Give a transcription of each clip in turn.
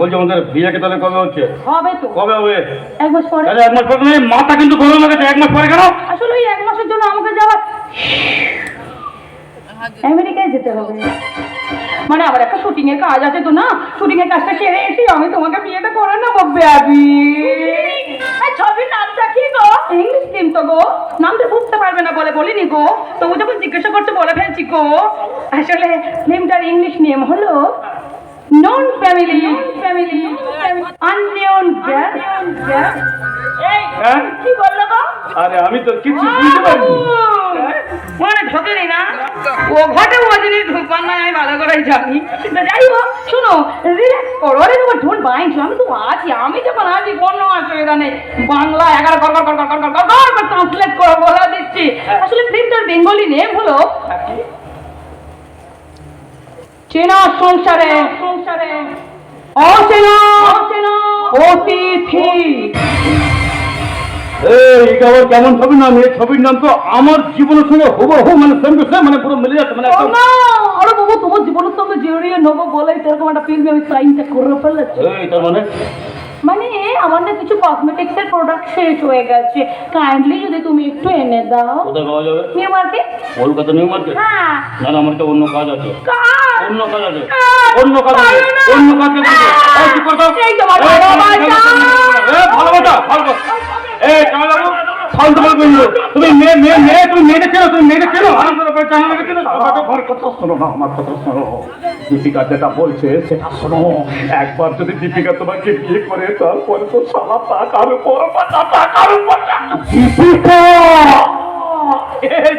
বলছি আমাদের বিয়েকে তাহলে কবে হচ্ছে? হবে তো। কবে হবে? 1 মাস পরে। আরে 1 মাস পরে নয়, মাথা কিন্তু গরম লাগছে। 1 মাস পরে কেন? আসলে ওই 1 মাসের জন্য আমাকে যাওয়া আমেরিকায় যেতে হবে। মানে আমার একটা শুটিং এর কাজ আছে তো না, শুটিং এর কাজটা সেরে এসে আমি তোমাকে বিয়েটা করে নেবো বেবি। ছবির নামটা কি গো? ইংলিশ ফিল্ম তো গো, নামটা বুঝতে পারবে না বলে বলিনি গো, তবু যখন জিজ্ঞাসা করতে বলে ফেলছি গো। আসলে ফিল্মটার ইংলিশ নেম হলো নন ফ্যামিলি আননোন গ্যাস। হ্যাঁ? কি বললো গো? আরে আমি তো কিছু বুঝতে পারিনি। মানে ঢোকেনি না, ও ঘটে ও জিনিস ঢুকবার নয়, আমি ভালো করেই জানি। যাই হোক শোনো, রিল্যাক্স করো। আরে তোমার ঢোল বাইছো, আমি তো আছি, আমি যখন আছি কোনো অসুবিধা নেই। বাংলা 11 কর ট্রান্সলেট করে বলে দিচ্ছি। আসলে ফিল্মটার বেঙ্গলি নেম হলো চেনা সংসারে অচেনা অতিথি। এই আবার কেমন ছবির নাম? এই ছবির নাম তো আমার জীবনের সঙ্গে হুবহু, মানে সেম টু সেম, মানে পুরো মিলে যাচ্ছে। মানে একদম। আরে বাবু, তোমার জীবনের সঙ্গে জড়িয়ে নেবো বলেই এরকম একটা ফিল্মে আমি সাইনটা করে ফেলেছি। এই তার মানে মানে আমার না কিছু কসমেটিক্স এর প্রোডাক্ট শেষ হয়ে গেছে, কাইন্ডলি যদি তুমি একটু এনে দাও। কোথায় পাওয়া যাবে? New market. Kolkata new market? হ্যাঁ। না না, আমার তো অন্য কাজ আছে। অন্য কাজ আছে। এই কি করছো? এই তো ভালো বাবা। ভালো কথা, ভালো কথা। এই কামাল বাবু, ফালতু বলবে না। তুমি তুমি মেয়েটা চেনো, আনন্দের ব্যাপারে জানা লাগে না। আমার কথা শোনো না, আমার কথা শোনো। দীপিকা যেটা বলছে সেটা শোনো। একবার যদি দীপিকা তোমাকে বিয়ে করে, তারপরে তো সারা টাকার উপর দীপিকা।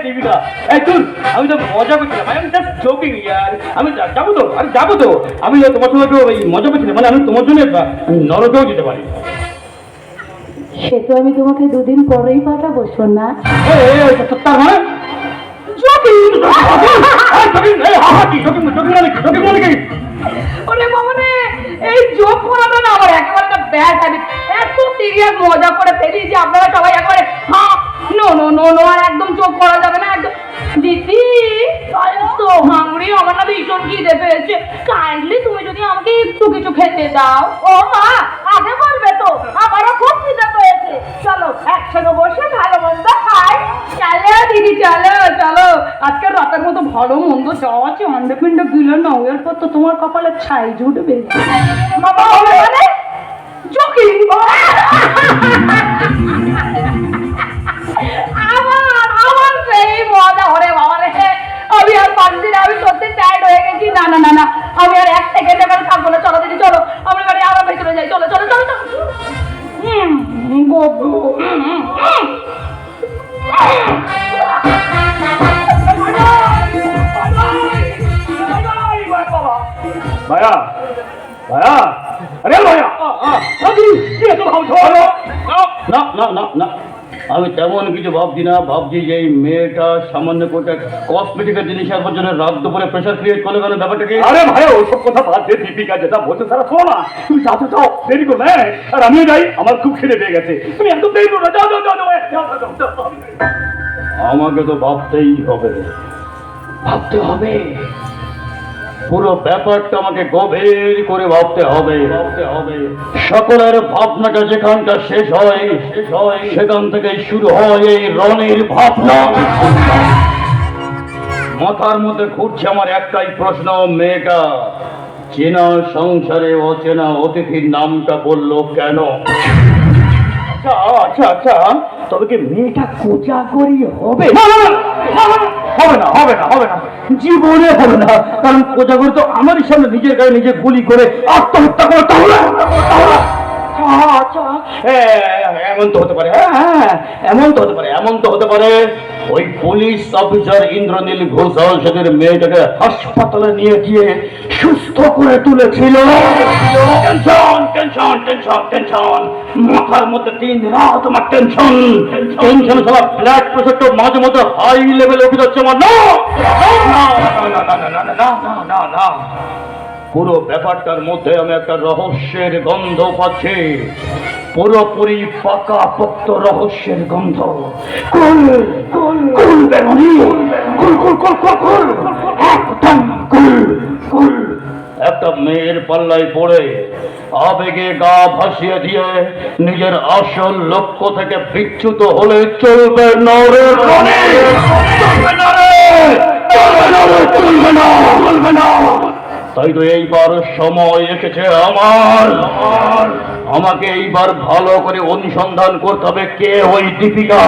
দীপিকা, এই তুই, আমি তো মজা করছিলাম, আমি জাস্ট জোকিং ইয়ার। আমি যাবো তো, আমি তোমার সঙ্গে একটু মজা করছিলাম। মানে আমি তোমার জন্য নরকেও যেতে পারি। সে তো আমি তোমাকে 2 দিন পরেই পাঠাবো সোনা। তার মানে ওরে বাবা রে, এই জোক করাটা না আমার একেবারে একটা ব্যাড হ্যাবিট। এত সিরিয়াস মজা করে ফেলি যে আপনারা সবাই একবারে হ্যাঁ নো আর একদম জোক করা যাবে না একদম। দিদি তো হাংরি, আমার না ভীষণ খিদে পেয়েছে, কাইন্ডলি তুমি যদি আমাকে একটু কিছু খেতে দাও। ও মা, আগে বলবে তো, আমারও খুব খিদে পেয়েছে। চলো একসঙ্গে বসে ভালো মন্দ খাই। চলো দিদি, চলো আজকে রাতের মতো ভালো মন্দ যাওয়া আছে। আন্ডে পিন্ডে গিলে নাও, এরপর তো তোমার কপালে ছাই জুটবে। বাবা হবে মানে জোকিং। আমার সেই মজা। ওরে বাবা রে, আমি আর পারছি না, আমি সত্যি টায়ার্ড হয়ে গেছি। না আমি আর 1 সেকেন্ড এবার থাকবো না। চলো দিদি, চলো আমরা বাড়ি আবার ভেতরে যাই। চলো ভাইয়া, আরে ভাইয়া, না, আমি তেমন কিছু ভাবছি না। ভাবছি যে এই মেয়েটা সামান্য কোটা কসমেটিকের জিনিস আর জন্য রাত দুপুরে প্রেশার ক্রিয়েট করলে কেন ব্যাপারটা কি? আরে ভাইয়া, ওইসব কথা বাদ দিয়ে দীপিকা যেটা বলছে তারা শোনো না। তুমি যাও, দেরি করো না। আর আমিও যাই, আমার খুব খিদে পেয়ে গেছে। তুমি একদম দেরি করো না, যাও। আমাকে তো ভাবতে হবে। পুরো ব্যাপারটা আমাকে গভীর করে ভাবতে হবে। সকলের ভাবনাটা যেখানটা শেষ হয় সেখান থেকে শুরু হয় এই রনির ভাবনা। মাথার মধ্যে ঘুরছে আমার একটাই প্রশ্ন, মেয়েটা চেনা সংসারে অচেনা অতিথির নামটা বললো কেন? আচ্ছা, তবে কি মেয়েটা কোজাগরি হবে? হবে না, জীবনে হবে না। কারণ কোজাগরি তো আমারই সামনে নিজের গায়ে নিজে গুলি করে আত্মহত্যা করে। আচ্ছা, এমন তো হতে পারে। ওই পুলিশ অফিসার ইন্দ্রনীল ঘোষাল সেদিন মেয়েটাকে হাসপাতালে নিয়ে গিয়ে সুস্থ করে তুলেছিল। টেনশন, মাথার মধ্যে 3 রাত আমার টেনশন সব ব্লাড প্রেশারটা মাঝে মধ্যে হাই লেভেল উঠে যাচ্ছে আমার। না, পুরো ব্যাপারটার মধ্যে আমি একটা রহস্যের গন্ধ পাচ্ছি, পুরোপুরি পাকাপোক্ত রহস্যের গন্ধ। একটা মেয়ের পাল্লায় পড়ে আবেগে গা ভাসিয়ে দিয়ে নিজের আসল লক্ষ্য থেকে বিচ্যুত হলে চলবে না রে রনি, চলবে না রে, চলবে না রে, চলবে না, চলবে না। তাই তো এইবার সময় এসেছে আমাকে এইবার ভালো করে অনুসন্ধান করতে হবে কে ওই দীপিকা,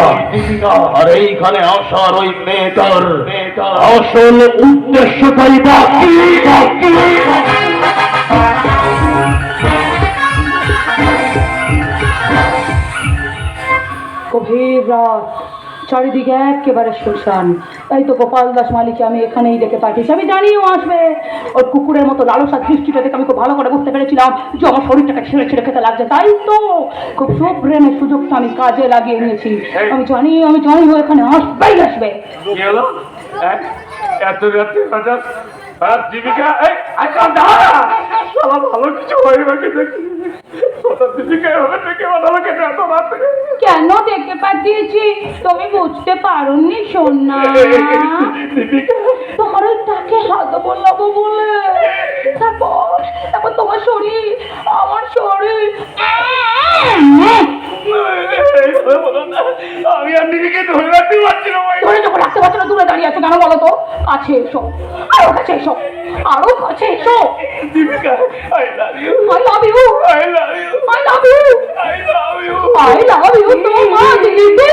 আর এইখানে আসার ওই মেয়েটার আসল উদ্দেশ্যটাই বা কি? গভীর রাত, চারিদিকে একেবারে শুনশান। তাই তো গোপাল দাস মালিককে আমি এখানেই ডেকে পাঠিয়েছি। আমি জানি ও আসবে। ওর কুকুরের মতো লালসার দৃষ্টিটা দেখে আমি খুব ভালো করে বুঝতে পেরেছিলাম যে আমার শরীরটাকে ছেড়ে ছেড়ে খেতে লাগছে। তাই তো খুব সুপ্রেমের সুযোগটা আমি কাজে লাগিয়ে নিয়েছি। আমি জানি ও এখানে আসবে। কি হলো এত রাত্রে বাজার আর দীপিকা? আচ্ছা দাঁড়া, সালা ভালো কিছু হয়ে গেছে দেখি। দীপিকা হবে থেকে আমাকে এত রাত্রে কেন ডেকে পাঠিয়েছি তুমি বুঝতে পারোনি সোনা? তোমার ওই তাকে হাত বললাম বলে, তারপর তোমার শরীর, আমার শরীর। আমি আর দীপিকে ধরে রাখতে পারছি না। ধরে যখন রাখতে পারছো না দূরে দাঁড়িয়ে আছো কেন বলো তো? কাছে এসো, আরো কাছে এসো, আরো কাছে এসো। Deepika I love you, I love you, I love you, I love you, I love you, I love you so much, দিদি।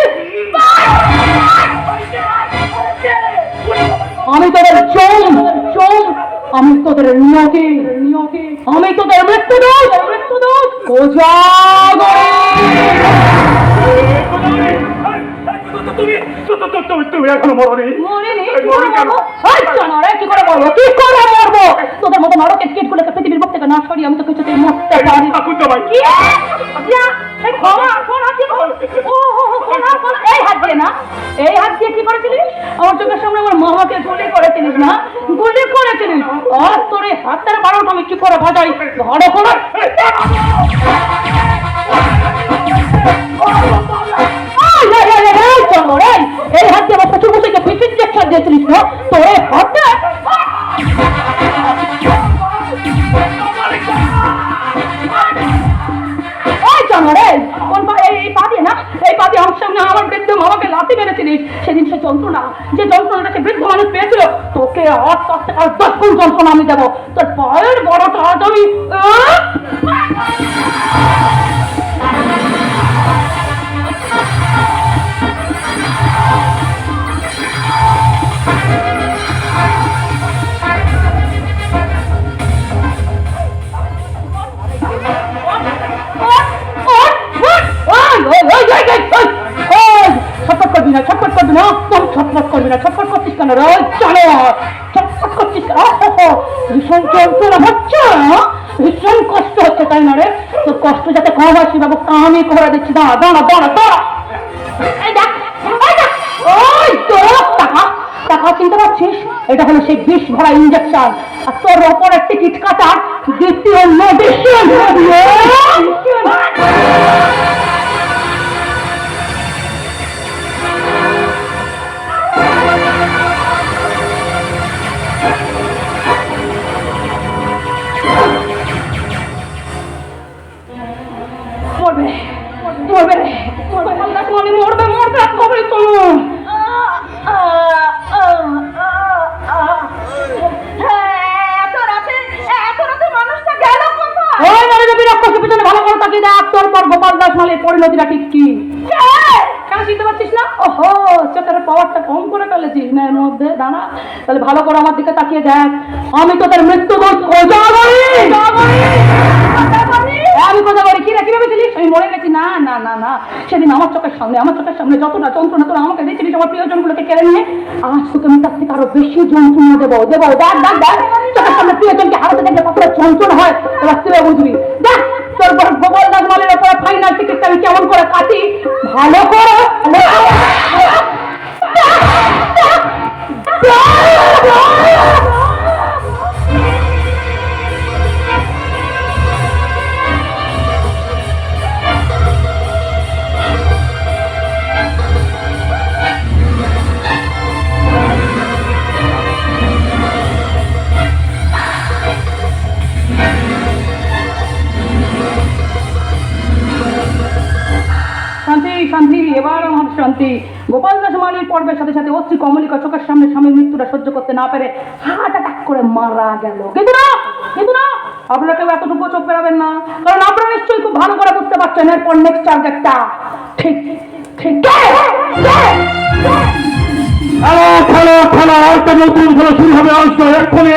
আমি তোদের চোম, আমি তোদের নিয়োগে, আমি তোদের মৃত্যুদূত কোজাগরে। তুমি এখনো মরনি। কি করে মরবো? তোদের মতো নরকের কীটগুলোকে পৃথিবীর মুখ থেকে না সরিয়ে আমি তো কিছুতেই মরতে পারি। এই হাত দিয়ে কি করেছিলিস? আমার চোখের সামনে আমার মামাকে গুলি করেছিলিস না? আর তোর এই হাতের বারোটা আমি কি করে বাজাই? ঘরে করে এই হাত দিয়ে আমার প্রচুর বসে ফিফিন ইঞ্জেকশন দিয়েছিলিস না? তোর এই হাতে আমার সামনে আমার বৃদ্ধ মামাকে লাথি মেরেছিলিস। সেদিন সে যন্ত্রণা, যে যন্ত্রণাটা সে বৃদ্ধ মানুষ পেয়েছিল, তোকে আর 10 গুণ যন্ত্রণা আমি দেবো। তোর পায়ের বড়টা আজ আমি ছটফট করছিস কেন রে? চলো, ছটফট করছিস ভীষণ যন্ত্রণা হচ্ছে, ভীষণ কষ্ট হচ্ছে তাই না রে? তোর কষ্ট যাতে কম হয় সে ব্যবস্থা আমি করে দিচ্ছি। দাঁড়া। টাকা চিনতে পারছিস? এটা হলো সেই বিষ ভরা ইঞ্জেকশন। আর তোর ওপরের টিকিট কাটার দ্বিতীয় মেডিসিন। মরবে তুমি। গোপাল দাস মালের পরিণতিটা ঠিক কি? কেন চিনতে পারছিস না? ওহো, চোখের পাওয়ারটা কম করে ফেলেছিস না এর মধ্যে? দাঁড়া, তাহলে ভালো করে আমার দিকে তাকিয়ে দেখ। আমি তোদের মৃত্যুদূত কোজাগরি। আমি কোজাগরি কি ভেবেছিলিস আমি মরে গেছি? না, সেদিন আমার চোখের সামনে যতটা যন্ত্রণা তোরা আমাকে দিয়েছিলিস আমার প্রিয়জনগুলোকে কেড়ে নিয়ে, আজ তোকে আমি তার থেকে আরো বেশি যন্ত্রণা দেবো। দেখ চোখের সামনে প্রিয়জনকে হারাতে দেখলে কতটা যন্ত্রণা হয় এবার তুই বুঝবি। দেখ তোর গোপাল দাস মালের উপরে ফাইনাল টিকিটটা আমি কেমন করে কাটি, ভালো করে। শান্তি। গোপাল দাস মালির পর্বের সাথে সাথে অস্ত্রী কমলিকা চোখের সামনে স্বামীর মৃত্যুটা সহ্য করতে না পেরে হার্ট অ্যাটাক করে মারা গেল। কিন্তু না আপনারা কেউ এতটুকু চোখ ফেরাবেন না, কারণ আপনারা নিশ্চয়ই খুব ভালো করে বুঝতে পারছেন এরপর নেক্সট টার্গেটটা ঠিক ঠিক খেলা খেলা খেলা, একটা নতুন খেলা শুরু হবে আজকে এক্ষুনি।